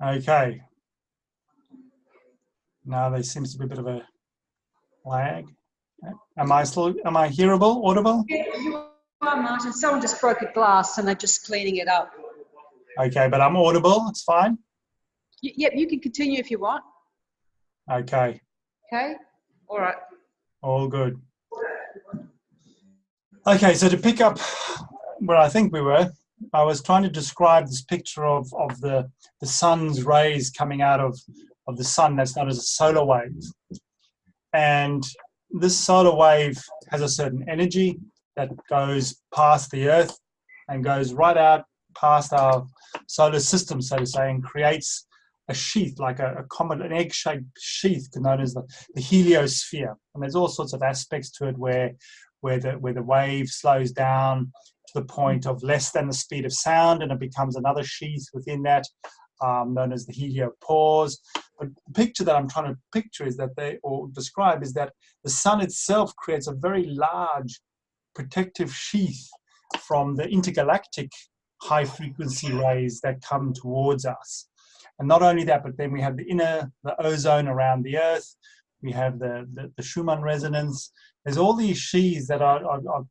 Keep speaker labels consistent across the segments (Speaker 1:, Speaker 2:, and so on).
Speaker 1: Okay. Now there seems to be a bit of a lag. Am I hearable, audible?
Speaker 2: Yeah, you are, Martin. Someone just broke a glass and they're just cleaning it up.
Speaker 1: Okay, but I'm audible, it's fine?
Speaker 2: Yep, you can continue if you want.
Speaker 1: Okay.
Speaker 2: Okay, all right.
Speaker 1: All good. Okay, so to pick up where I think we were, I was trying to describe this picture of the sun's rays coming out of the sun that's known as a solar wave. And this solar wave has a certain energy that goes past the Earth and goes right out past our solar system, so to say, and creates a sheath, like a comet, an egg-shaped sheath known as the heliosphere. And there's all sorts of aspects to it where the wave slows down to the point of less than the speed of sound, and it becomes another sheath within that, known as the heliopause. But the picture that I'm trying to picture is that describe is that the sun itself creates a very large protective sheath from the intergalactic high frequency rays that come towards us. And not only that, but then we have the ozone around the Earth. We have the Schumann resonance. There's all these sheaths that are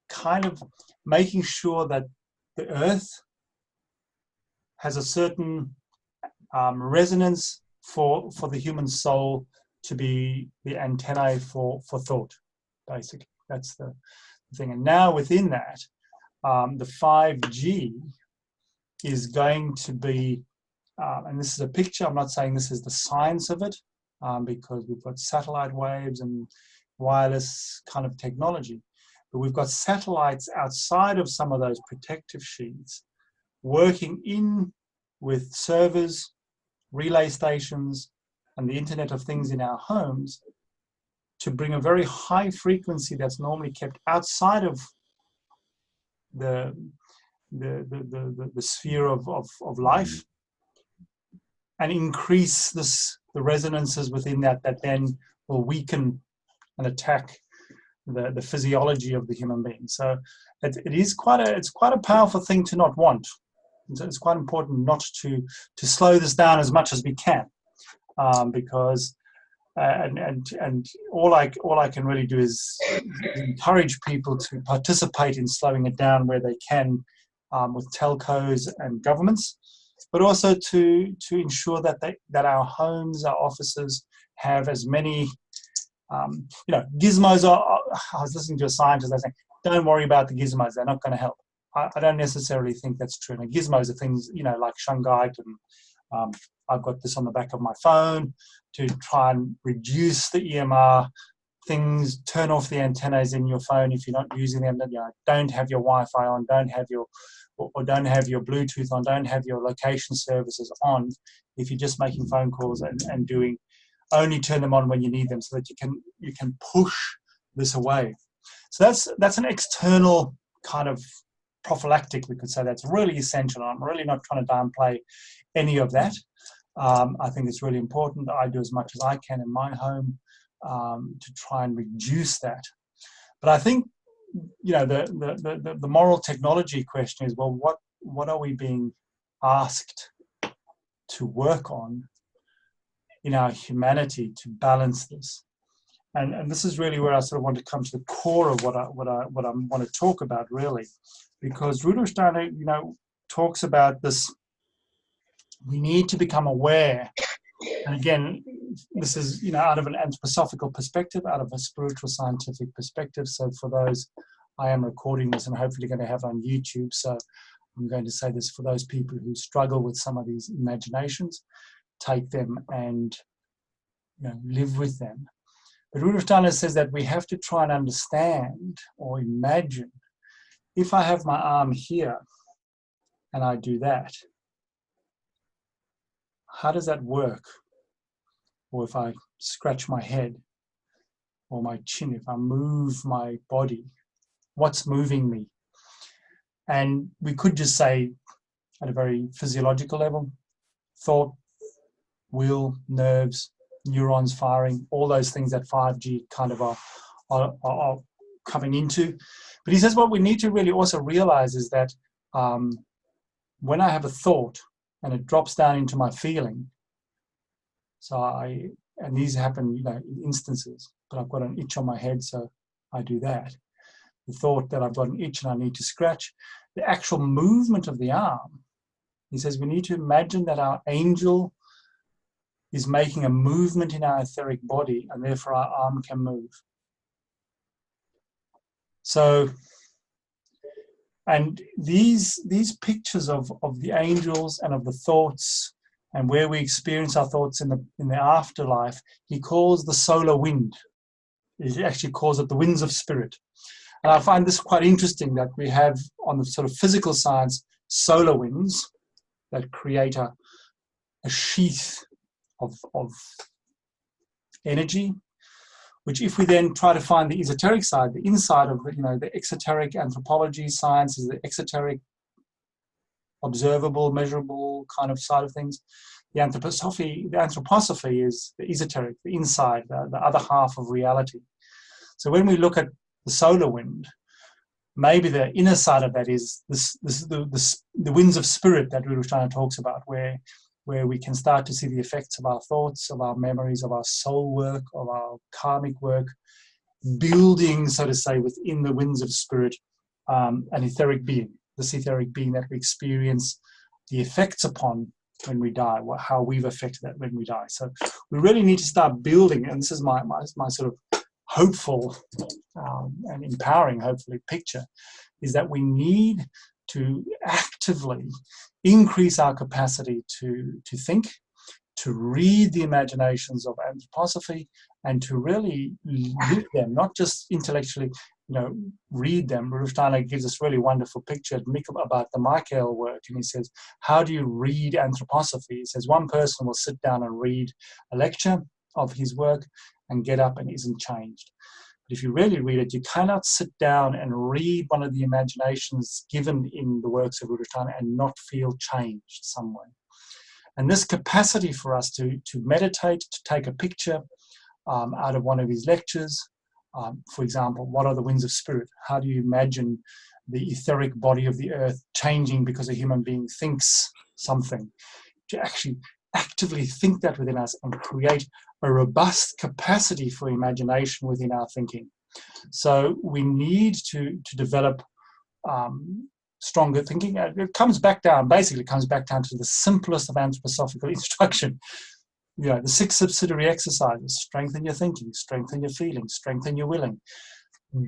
Speaker 1: kind of making sure that the Earth has a certain resonance for the human soul to be the antennae for thought, basically. That's the thing. And now within that, the 5G is going to be, and this is a picture, I'm not saying this is the science of it, because we've got satellite waves and wireless kind of technology, but we've got satellites outside of some of those protective sheaths working in with servers, relay stations, and the Internet of Things in our homes to bring a very high frequency that's normally kept outside of the sphere of life, and increase the resonances within that then will weaken and attack the physiology of the human being. So it's quite a powerful thing to not want. It's quite important not to slow this down as much as we can, because and all I can really do is encourage people to participate in slowing it down where they can, with telcos and governments, but also to ensure that our homes, our offices have as many, gizmos are. I was listening to a scientist, they saying, don't worry about the gizmos, they're not going to help. I don't necessarily think that's true. And gizmos are things, like shungite, and I've got this on the back of my phone to try and reduce the EMR things, turn off the antennas in your phone if you're not using them. Don't have your Wi-Fi on, don't have your Bluetooth on, don't have your location services on if you're just making phone calls and doing, only turn them on when you need them so that you can push this away. So that's an external kind of prophylactic, we could say, that's really essential. I'm really not trying to downplay any of that. I think it's really important that I do as much as I can in my home to try and reduce that. But I think, the moral technology question is, well, what are we being asked to work on in our humanity to balance this? And this is really where I sort of want to come to the core of what I want to talk about, really, because Rudolf Steiner, talks about this. We need to become aware, and again, this is out of an anthroposophical perspective, out of a spiritual scientific perspective. So for those, I am recording this and hopefully going to have it on YouTube. So I'm going to say this for those people who struggle with some of these imaginations, take them and live with them. But Rudolf Steiner says that we have to try and understand or imagine, if I have my arm here and I do that, how does that work? Or if I scratch my head or my chin, if I move my body, what's moving me? And we could just say at a very physiological level, thought, will, nerves, neurons firing, all those things that 5G kind of are coming into. But he says what we need to really also realize is that when I have a thought, and it drops down into my feeling. So and these happen, in instances, but I've got an itch on my head, so I do that. The thought that I've got an itch and I need to scratch, the actual movement of the arm. He says we need to imagine that our angel is making a movement in our etheric body, and therefore our arm can move. So, and these pictures of the angels and of the thoughts and where we experience our thoughts in the afterlife, he calls the solar wind. He actually calls it the winds of spirit. And I find this quite interesting that we have on the sort of physical science solar winds that create a sheath of energy, which if we then try to find the esoteric side, the inside of the exoteric anthropology science is the exoteric, observable, measurable kind of side of things. The anthroposophy is the esoteric, the inside, the other half of reality. So when we look at the solar wind, maybe the inner side of that is the winds of spirit that Rudolf talks about, where we can start to see the effects of our thoughts, of our memories, of our soul work, of our karmic work, building, so to say, within the winds of spirit, an etheric being, this etheric being that we experience the effects upon when we die, how we've affected that when we die. So we really need to start building, and this is my sort of hopeful and empowering, hopefully, picture, is that we need to actively increase our capacity to think, to read the imaginations of anthroposophy, and to really live them, not just intellectually, read them. Rudolf Steiner gives this really wonderful picture about the Michael work, and he says, how do you read anthroposophy? He says one person will sit down and read a lecture of his work and get up and isn't changed. But if you really read it, you cannot sit down and read one of the imaginations given in the works of Rudolf Steiner and not feel changed some way. And this capacity for us to meditate, to take a picture out of one of his lectures, for example, what are the winds of spirit? How do you imagine the etheric body of the earth changing because a human being thinks something? To actually actively think that within us and create a robust capacity for imagination within our thinking. So we need to develop stronger thinking. It comes back down to the simplest of anthroposophical instruction. The 6 subsidiary exercises: strengthen your thinking, strengthen your feeling, strengthen your willing.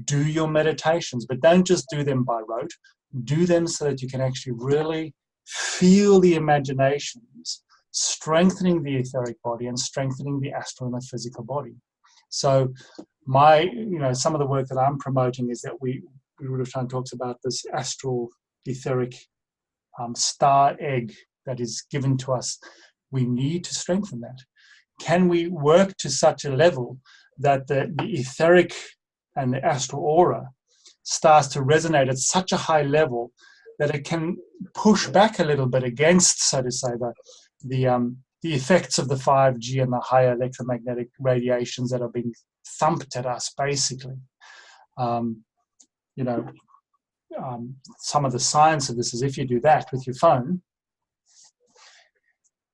Speaker 1: Do your meditations, but don't just do them by rote. Do them so that you can actually really feel the imaginations, strengthening the etheric body and strengthening the astral and the physical body. So some of the work that I'm promoting is that Rudolf Steiner talks about this astral etheric star egg that is given to us. We need to strengthen that. Can we work to such a level that the etheric and the astral aura starts to resonate at such a high level that it can push back a little bit against, so to say, the effects of the 5G and the higher electromagnetic radiations that are being thumped at us, basically. Some of the science of this is if you do that with your phone,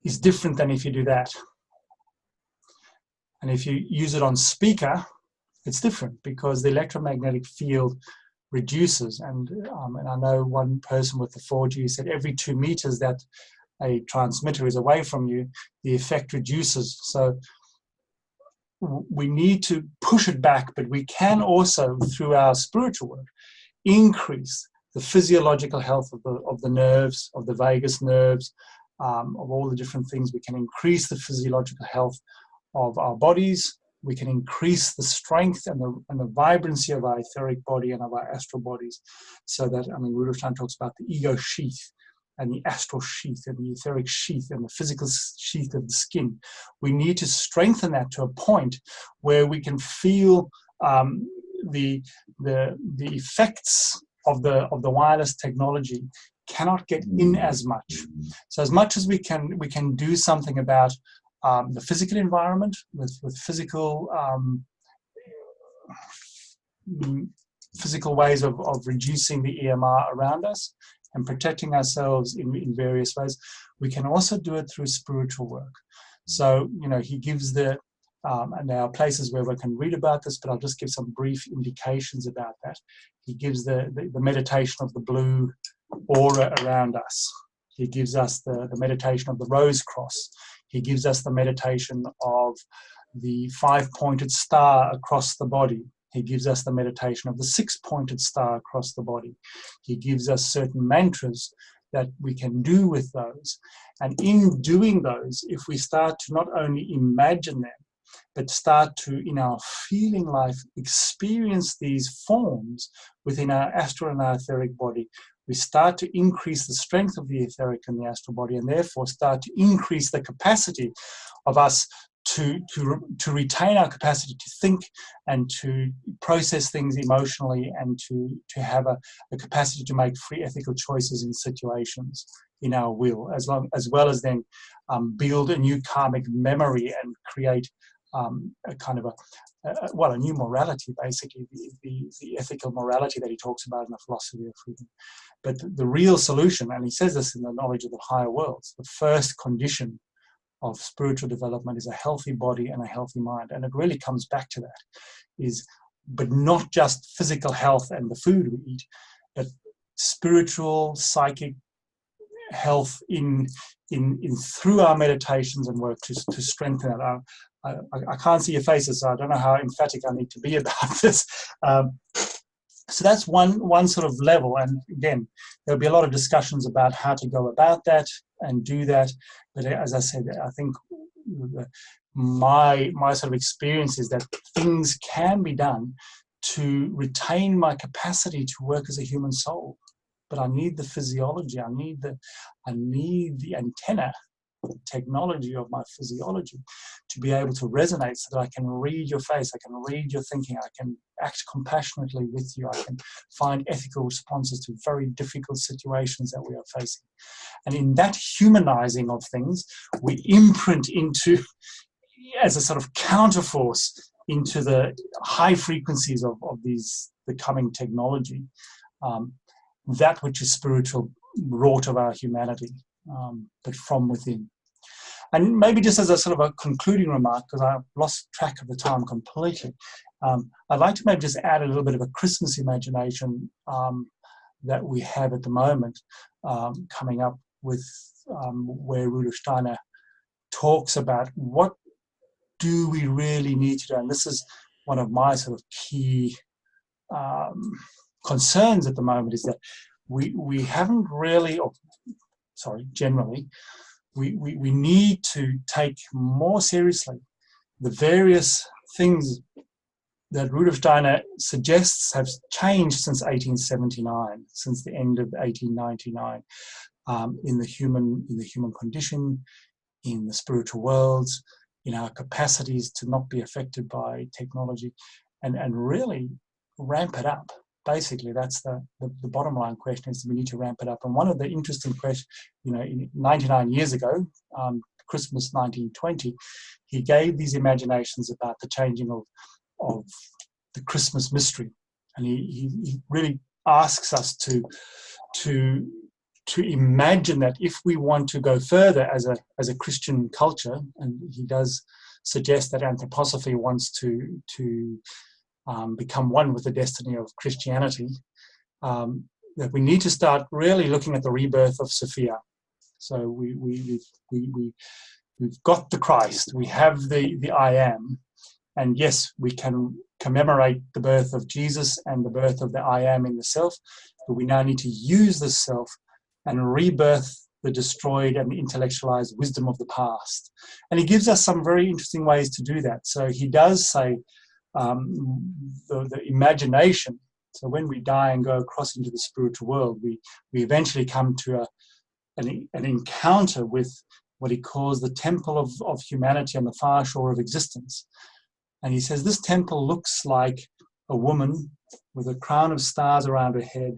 Speaker 1: is different than if you do that. And if you use it on speaker, it's different because the electromagnetic field reduces. And I know one person with the 4G said every 2 meters that a transmitter is away from you, the effect reduces. So we need to push it back, but we can also, through our spiritual work, increase the physiological health of the nerves, of the vagus nerves, of all the different things. We can increase the physiological health of our bodies. We can increase the strength and the vibrancy of our etheric body and of our astral bodies. So that, Rudolf Steiner talks about the ego sheath and the astral sheath and the etheric sheath and the physical sheath of the skin. We need to strengthen that to a point where we can feel the effects of the wireless technology cannot get in as much. So as much as we can do something about the physical environment with physical ways of reducing the EMR around us, and protecting ourselves in various ways, we can also do it through spiritual work. So, he gives and there are places where we can read about this, but I'll just give some brief indications about that. He gives the meditation of the blue aura around us. He gives us the meditation of the rose cross. He gives us the meditation of the 5-pointed star across the body. He gives us the meditation of the 6-pointed star across the body. He gives us certain mantras that we can do with those. And in doing those, if we start to not only imagine them, but start to, in our feeling life, experience these forms within our astral and our etheric body, we start to increase the strength of the etheric and the astral body, and therefore start to increase the capacity of us to retain our capacity to think and to process things emotionally, and to have a capacity to make free ethical choices in situations in our will, as well as then build a new karmic memory and create a kind of a new morality, basically, the ethical morality that he talks about in the philosophy of freedom. But the real solution, and he says this in the knowledge of the higher worlds, the first condition of spiritual development is a healthy body and a healthy mind. And it really comes back to that, but not just physical health and the food we eat, but spiritual, psychic health in through our meditations and work to strengthen it. I can't see your faces, so I don't know how emphatic I need to be about this. So that's one sort of level, and again, there'll be a lot of discussions about how to go about that and do that. But as I said, I think my sort of experience is that things can be done to retain my capacity to work as a human soul. But I need the physiology. I need the antenna technology of my physiology to be able to resonate, so that I can read your face, I can read your thinking, I can act compassionately with you, I can find ethical responses to very difficult situations that we are facing. And in that humanizing of things, we imprint into, as a sort of counterforce, into the high frequencies of the coming technology, that which is spiritual, wrought of our humanity, but from within. And maybe just as a sort of a concluding remark, because I've lost track of the time completely, I'd like to maybe just add a little bit of a Christmas imagination that we have at the moment, coming up with where Rudolf Steiner talks about what do we really need to do. And this is one of my sort of key concerns at the moment, is that we haven't really, generally, we need to take more seriously the various things that Rudolf Steiner suggests have changed since 1879, since the end of 1899, in the human condition, in the spiritual worlds, in our capacities to not be affected by technology, and really ramp it up. Basically, that's the bottom line question, is we need to ramp it up. And one of the interesting questions, 99 years ago, Christmas 1920, he gave these imaginations about the changing of the Christmas mystery. And he really asks us to imagine that if we want to go further as a Christian culture, and he does suggest that anthroposophy wants to become one with the destiny of Christianity, that we need to start really looking at the rebirth of Sophia. So we've got the Christ, we have the I am, and yes, we can commemorate the birth of Jesus and the birth of the I am in the self, but we now need to use the self and rebirth the destroyed and intellectualized wisdom of the past. And he gives us some very interesting ways to do that. So he does say, the imagination. So when we die and go across into the spiritual world, we eventually come to an encounter with what he calls the temple of humanity on the far shore of existence. And he says this temple looks like a woman with a crown of stars around her head,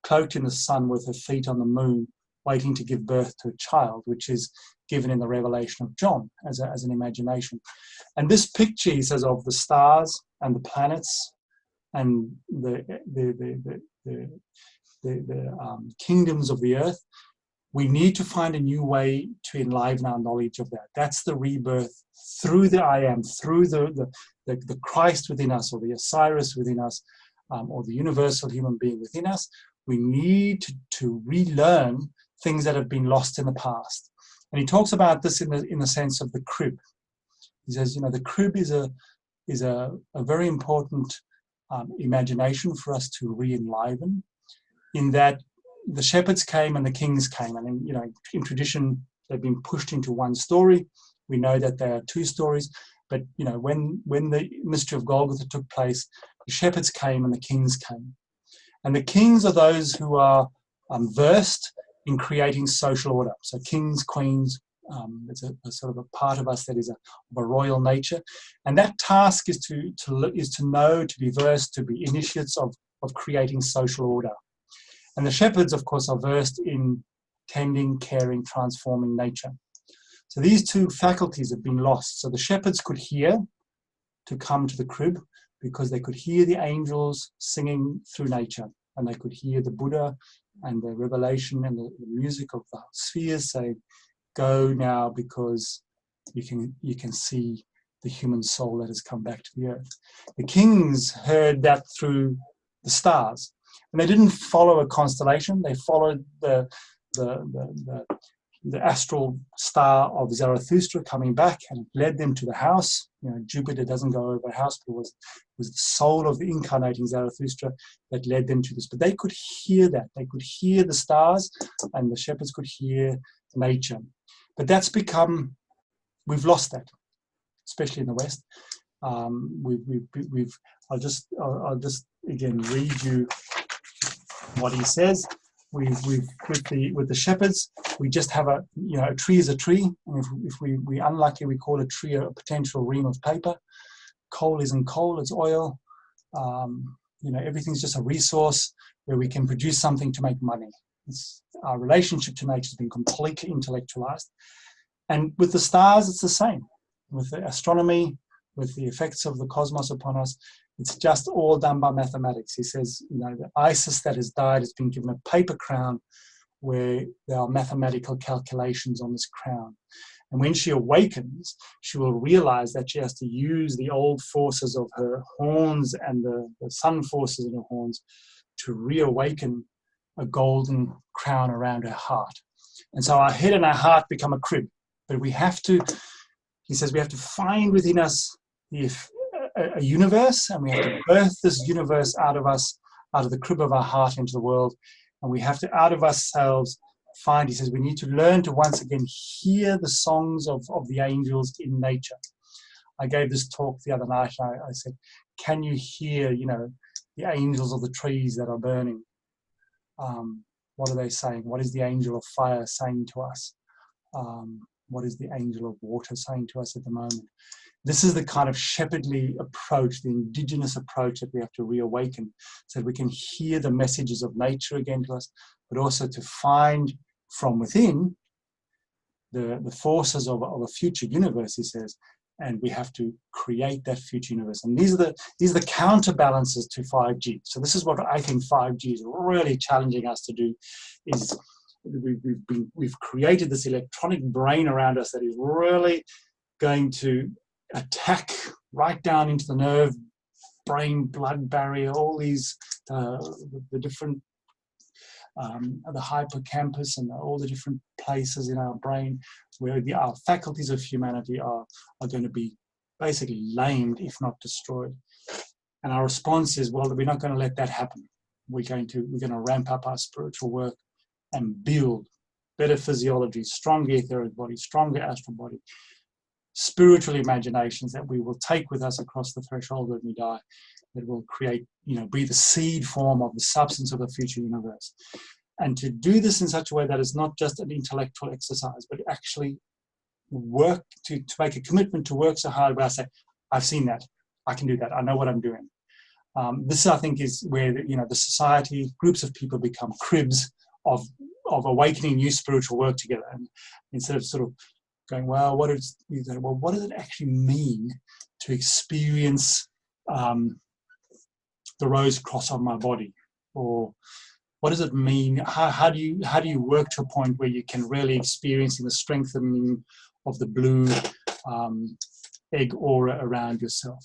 Speaker 1: cloaked in the sun with her feet on the moon, waiting to give birth to a child, which is given in the Revelation of John as an imagination. And this picture, he says, of the stars and the planets and the kingdoms of the earth. We need to find a new way to enliven our knowledge of that. That's the rebirth through the I am, through the Christ within us, or the Osiris within us, or the universal human being within us. We need to relearn things that have been lost in the past. And he talks about this in the sense of the crib. He says, the crib is a very important imagination for us to re-enliven, in that the shepherds came and the kings came, and in tradition they've been pushed into one story. We know that there are two stories, but when the mystery of Golgotha took place, the shepherds came and the kings came. And the kings are those who are versed in creating social order. So kings, queens, it's a sort of a part of us that is of a royal nature. And that task is to know, to be versed, to be initiates of creating social order. And the shepherds, of course, are versed in tending, caring, transforming nature. So these two faculties have been lost. So the shepherds could hear to come to the crib, because they could hear the angels singing through nature, and they could hear the Buddha and the revelation and the music of the spheres saying, go now, because you can see the human soul that has come back to the earth. The kings heard that through the stars, and they didn't follow a constellation. They followed the astral star of Zarathustra coming back, and it led them to the house. Jupiter doesn't go over a house, but it was the soul of the incarnating Zarathustra that led them to this. But they could hear that. They could hear the stars, and the shepherds could hear nature. But that's become, we've lost that, especially in the West. I'll just again read you what he says. With the shepherds, we just have a tree is a tree, and if we unlucky, we call a tree a potential ream of paper. Coal isn't coal, it's oil. Everything's just a resource where we can produce something to make money. Our relationship to nature has been completely intellectualized. And with the stars, it's the same. With the astronomy, with the effects of the cosmos upon us, it's just all done by mathematics. He says, the Isis that has died has been given a paper crown where there are mathematical calculations on this crown. And when she awakens, she will realize that she has to use the old forces of her horns and the sun forces in her horns to reawaken a golden crown around her heart. And so our head and our heart become a crib. But he says, we have to find within us a universe, and we have to birth this universe out of us, out of the crib of our heart into the world. And we have to, out of ourselves, find, he says, we need to learn to once again hear the songs of the angels in nature. I gave this talk the other night, and I said, can you hear, the angels of the trees that are burning? What are they saying? What is the angel of fire saying to us? What is the angel of water saying to us at the moment? This is the kind of Shepard Lee approach, the indigenous approach that we have to reawaken, so that we can hear the messages of nature again to us, but also to find from within the forces of a future universe, he says, and we have to create that future universe. And these are the counterbalances to 5G. So this is what I think 5G is really challenging us to do, is we've created this electronic brain around us that is really going to attack right down into the nerve, brain, blood barrier, all these, the different, the hippocampus and all the different places in our brain where our faculties of humanity are going to be basically lamed, if not destroyed. And our response is, well, we're not going to let that happen. We're going to ramp up our spiritual work and build better physiology, stronger etheric body, stronger astral body, spiritual imaginations that we will take with us across the threshold when we die, that will create, be the seed form of the substance of a future universe. And to do this in such a way that is not just an intellectual exercise, but actually work to make a commitment to work so hard where I say, I've seen that, I can do that, I know what I'm doing. This, I think, is where the society, groups of people become cribs of awakening new spiritual work together. And instead of sort of going, well, what does it actually mean to experience the rose cross on my body, or what does it mean? How do you work to a point where you can really experience the strengthening of the blue egg aura around yourself?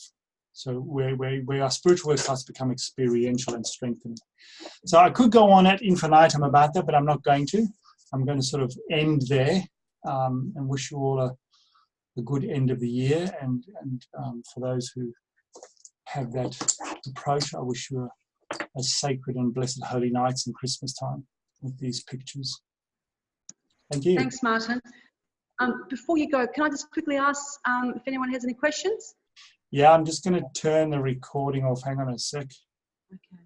Speaker 1: So where our spiritual work starts to become experiential and strengthening. So I could go on ad infinitum about that, but I'm not going to. I'm going to sort of end there and wish you all a good end of the year. And for those who have that approach, I wish you a sacred and blessed holy nights and Christmas time with these pictures. Thank you.
Speaker 2: Thanks, Martin. Before you go, can I just quickly ask if anyone has any questions?
Speaker 1: Yeah, I'm just going to turn the recording off. Hang on a sec.
Speaker 2: Okay.